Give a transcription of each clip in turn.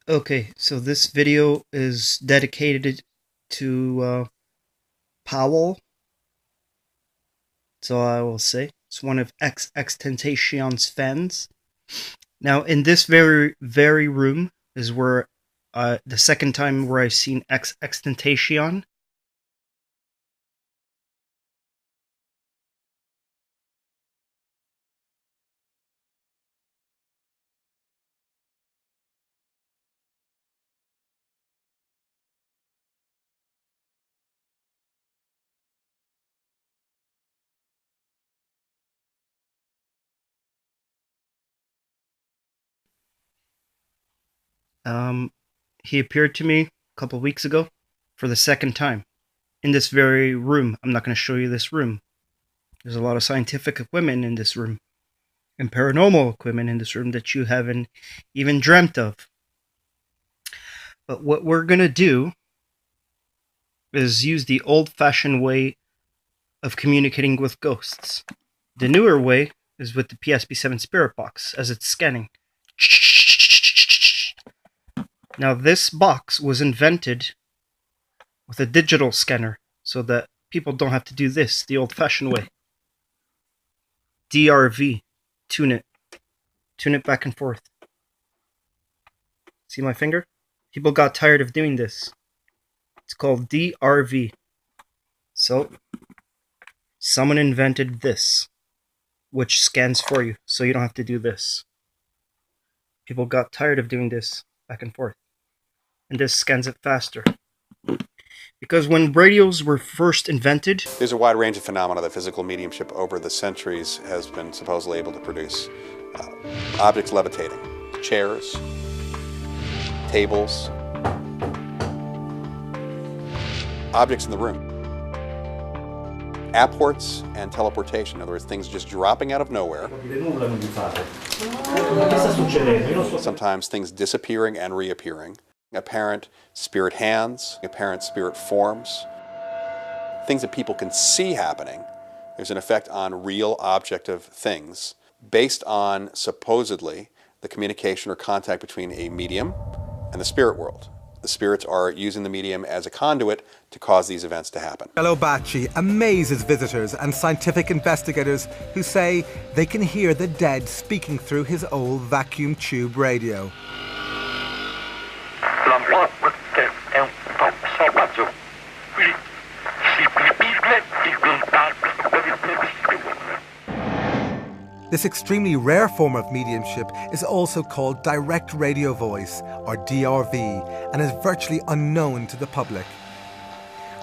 Okay, so this video is dedicated to Powell. So I will say it's one of Xxxtentacion's fans. Now, in this very room is where the second time where I've seen Xxxtentacion. He appeared to me a couple weeks ago for the second time in this very room. I'm not going to show you this room. There's a lot of scientific equipment in this room and paranormal equipment in this room that you haven't even dreamt of. But what we're going to do is use the old-fashioned way of communicating with ghosts. The newer way is with the PSP-7 Spirit Box as it's scanning. Now this box was invented with a digital scanner so that people don't have to do this the old-fashioned way. DRV. Tune it back and forth. See my finger? People got tired of doing this. It's called DRV. So, someone invented this, which scans for you, so you don't have to do this. People got tired of doing this back and forth. And this scans it faster. Because when radios were first invented... There's a wide range of phenomena that physical mediumship over the centuries has been supposedly able to produce. Objects levitating, chairs, tables, objects in the room. Apports and teleportation, in other words, things just dropping out of nowhere. Sometimes things disappearing and reappearing. Apparent spirit hands, apparent spirit forms. Things that people can see happening. There's an effect on real objective things based on, supposedly, the communication or contact between a medium and the spirit world. The spirits are using the medium as a conduit to cause these events to happen. Fellow Bachi amazes visitors and scientific investigators who say they can hear the dead speaking through his old vacuum tube radio. This extremely rare form of mediumship is also called direct radio voice, or DRV, and is virtually unknown to the public.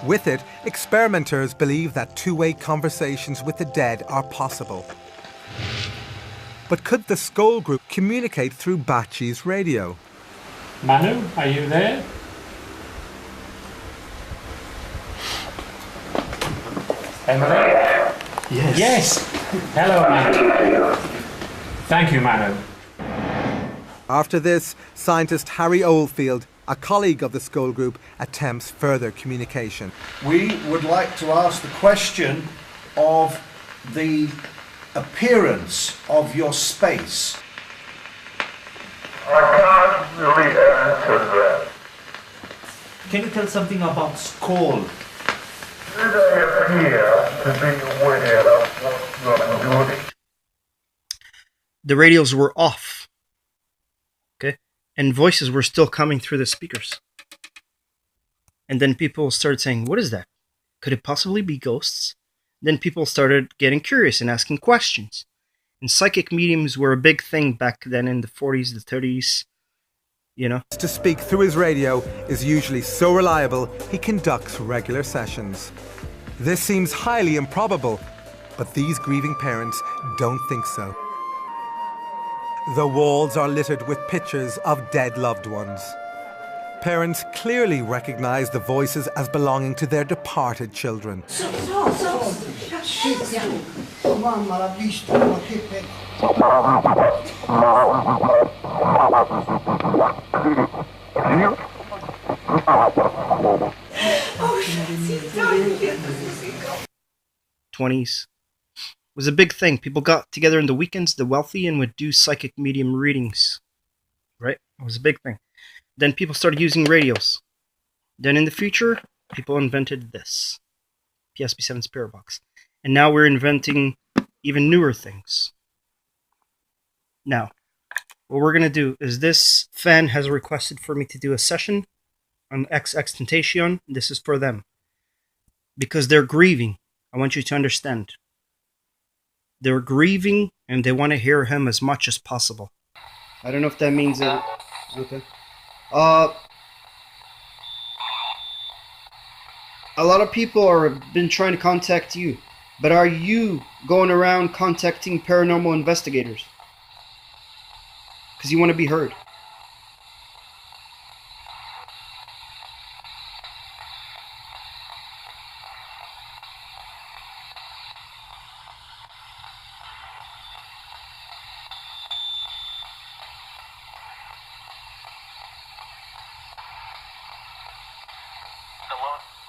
With it, experimenters believe that two-way conversations with the dead are possible. But could the Skull Group communicate through Bachi's radio? Manu, are you there? Emily? Yes. Yes. Hello, Manu. Thank you, Manu. After this, scientist Harry Oldfield, a colleague of the Skull Group, attempts further communication. We would like to ask the question of the appearance of your space. I can't really answer that. Can you tell something about Skull? Did I appear to be aware of what I'm doing? The radios were off. Okay? And voices were still coming through the speakers. And then people started saying, what is that? Could it possibly be ghosts? Then people started getting curious and asking questions. And psychic mediums were a big thing back then in the 40s, the 30s, you know. To speak through his radio is usually so reliable, he conducts regular sessions. This seems highly improbable, but these grieving parents don't think so. The walls are littered with pictures of dead loved ones. Parents clearly recognize the voices as belonging to their departed children. '20s was a big thing. People got together in the weekends, the wealthy, and would do psychic medium readings. Right? It was a big thing. Then people started using radios. Then in the future, people invented this. PSP7 Spirit Box. And now we're inventing even newer things. Now, what we're going to do is this fan has requested for me to do a session on Xxxtentacion. This is for them. Because they're grieving. I want you to understand. They're grieving and they want to hear him as much as possible. I don't know if that means that. Okay. A lot of people have been trying to contact you, but are you going around contacting paranormal investigators? Because you want to be heard.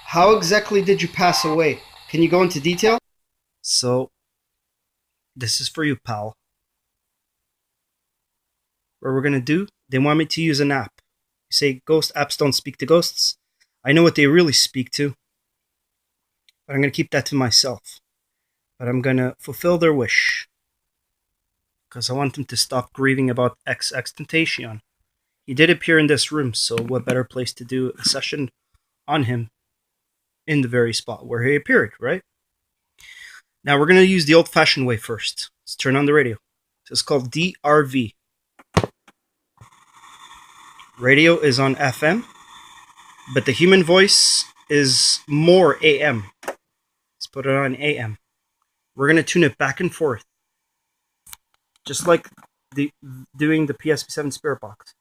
How exactly did you pass away? Can you go into detail? So, this is for you, pal. What we're going to do, they want me to use an app. You say ghost apps don't speak to ghosts. I know what they really speak to. But I'm going to keep that to myself. But I'm going to fulfill their wish. Because I want them to stop grieving about Xxxtentacion. He did appear in this room, so what better place to do a session on him in the very spot where he appeared, right? Now we're going to use the old-fashioned way first. Let's turn on the radio. It's called DRV. Radio is on FM, but the human voice is more AM. Let's put it on AM. We're going to tune it back and forth. Just like doing the PSP7 Spirit Box.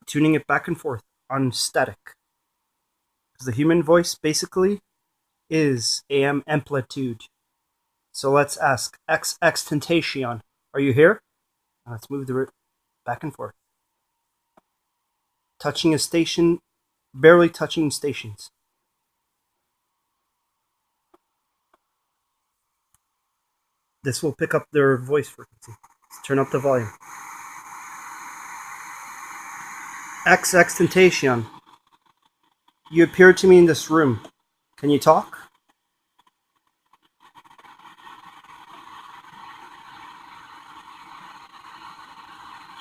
Tuning it back and forth on static. The human voice basically is AM amplitude. So let's ask Xxxtentacion. Are you here? Now let's move the back and forth. Touching a station, barely touching stations. This will pick up their voice frequency. Let's turn up the volume. Xxxtentacion. You appeared to me in this room. Can you talk?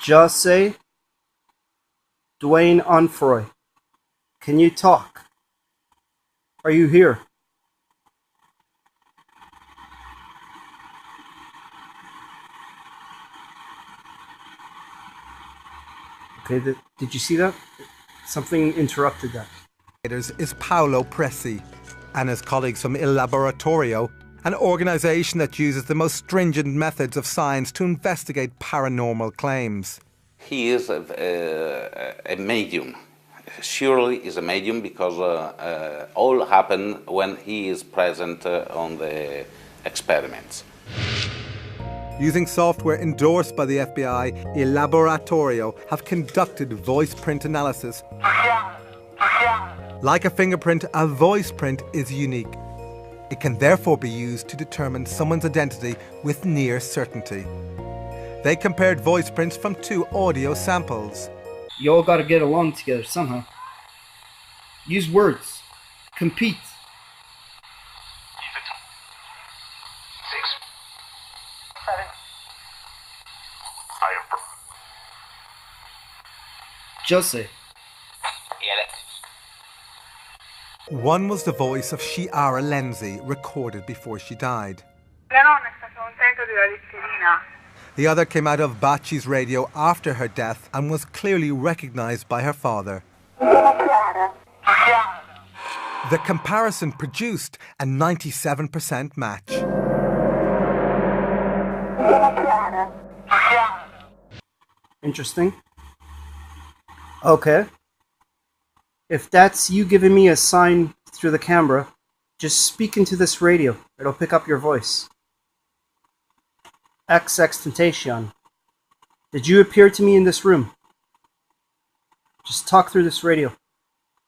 Jose Dwayne Onfroy. Can you talk? Are you here? Okay, did you see that? Something interrupted that. Is Paolo Presi and his colleagues from Il Laboratorio, an organisation that uses the most stringent methods of science to investigate paranormal claims. He is a medium. Surely is a medium because all happen when he is present on the experiments. Using software endorsed by the FBI, Il Laboratorio have conducted voiceprint analysis. Like a fingerprint, a voiceprint is unique. It can therefore be used to determine someone's identity with near certainty. They compared voiceprints from 2 audio samples. You all gotta get along together somehow. Use words. Compete. Jose. One was the voice of Chiara Lenzi, recorded before she died. The other came out of Baci's radio after her death and was clearly recognized by her father. The comparison produced a 97% match. Interesting. Okay. If that's you giving me a sign through the camera, just speak into this radio. It'll pick up your voice. Xxtentacion. Did you appear to me in this room? Just talk through this radio,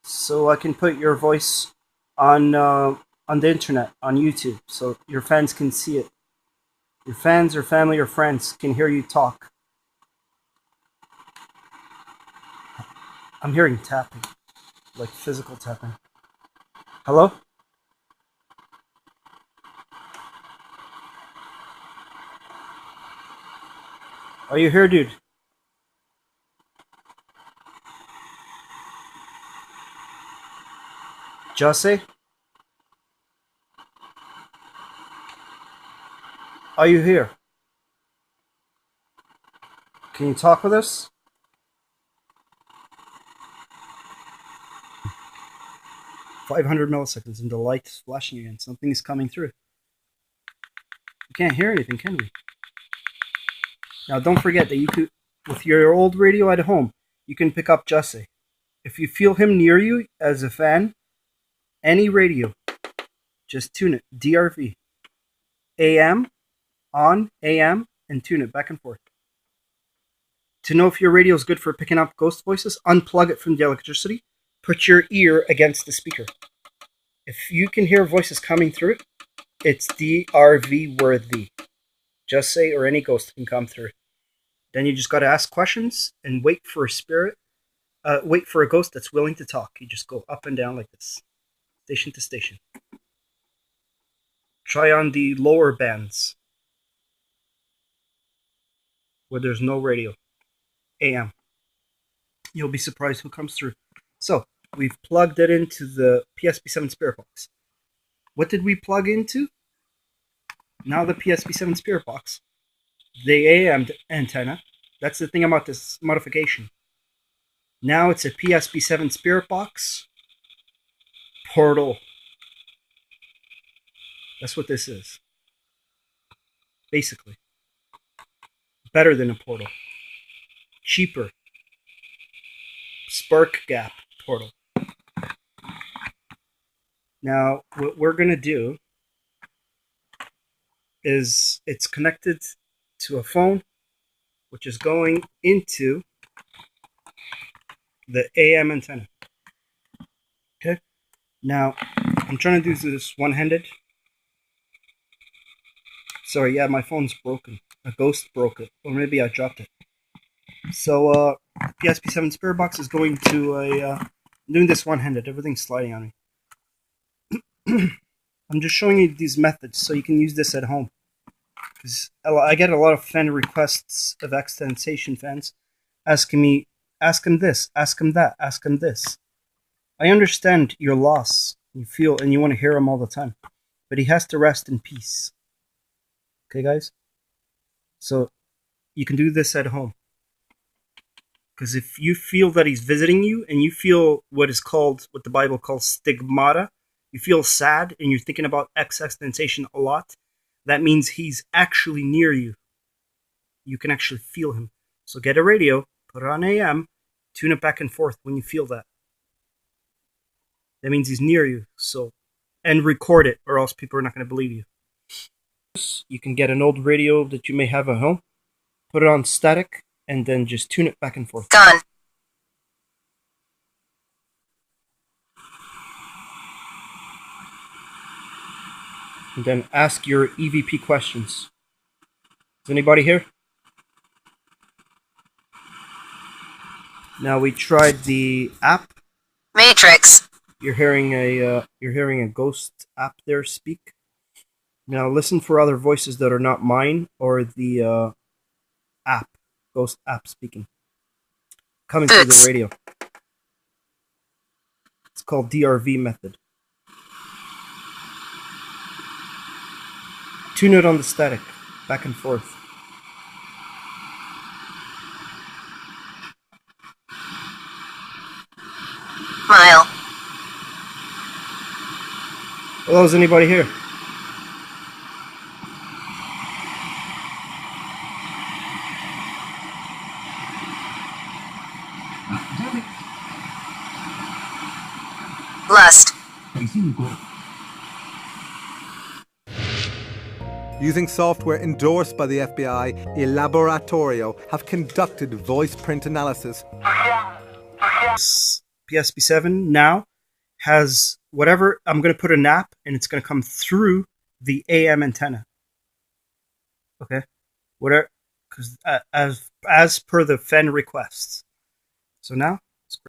so I can put your voice on the internet, on YouTube, so your fans can see it. Your fans or family or friends can hear you talk. I'm hearing tapping, like physical tapping. Hello? Are you here, dude? Jose? Are you here? Can you talk with us? "500 milliseconds and the light is flashing again. Something is coming through." We can't hear anything, can we? Now, don't forget that you could, with your old radio at home, you can pick up Jesse. If you feel him near you as a fan, any radio, just tune it. DRV. AM, on, AM, and tune it back and forth. To know if your radio is good for picking up ghost voices, unplug it from the electricity. Put your ear against the speaker. If you can hear voices coming through, it's DRV worthy. Just say, or any ghost can come through. Then you just got to ask questions and wait for a spirit. Wait for a ghost that's willing to talk. You just go up and down like this, station to station. Try on the lower bands where there's no radio. AM. You'll be surprised who comes through. So, we've plugged it into the PSP7 Spirit Box. What did we plug into? Now the PSP7 Spirit Box. The AM antenna. That's the thing about this modification. Now it's a PSP7 Spirit Box portal. That's what this is. Basically. Better than a portal. Cheaper. Spark gap portal. Now, what we're going to do is it's connected to a phone, which is going into the AM antenna. Okay? Now, I'm trying to do this one-handed. Sorry, yeah, my phone's broken. A ghost broke it. Or maybe I dropped it. So, PSP7 Spirit Box is going to I'm doing this one-handed. Everything's sliding on me. I'm just showing you these methods so you can use this at home. Because I get a lot of fan requests of Xxxtentacion fans asking me, ask him this, ask him that, ask him this. I understand your loss. You feel and you want to hear him all the time. But he has to rest in peace. Okay, guys? So, you can do this at home. Because if you feel that he's visiting you, and you feel what the Bible calls stigmata, you feel sad, and you're thinking about Xxxtentacion a lot, that means he's actually near you. You can actually feel him. So get a radio, put it on AM, tune it back and forth when you feel that. That means he's near you. And record it, or else people are not going to believe you. You can get an old radio that you may have at home, put it on static, and then just tune it back and forth. Done. And then ask your EVP questions. Is anybody here? Now we tried the app. Matrix. You're hearing a ghost app there speak. Now listen for other voices that are not mine or the app. Ghost app speaking. Coming through the radio. It's called DRV method. Tune it on the static. Back and forth. Mile. Hello, is anybody here? Lust. Using software endorsed by the FBI, Il Laboratorio have conducted Voiceprint analysis. PSP7 now has whatever. I'm going to put an app, and it's going to come through the AM antenna. Okay, whatever, because as per the fan requests. So now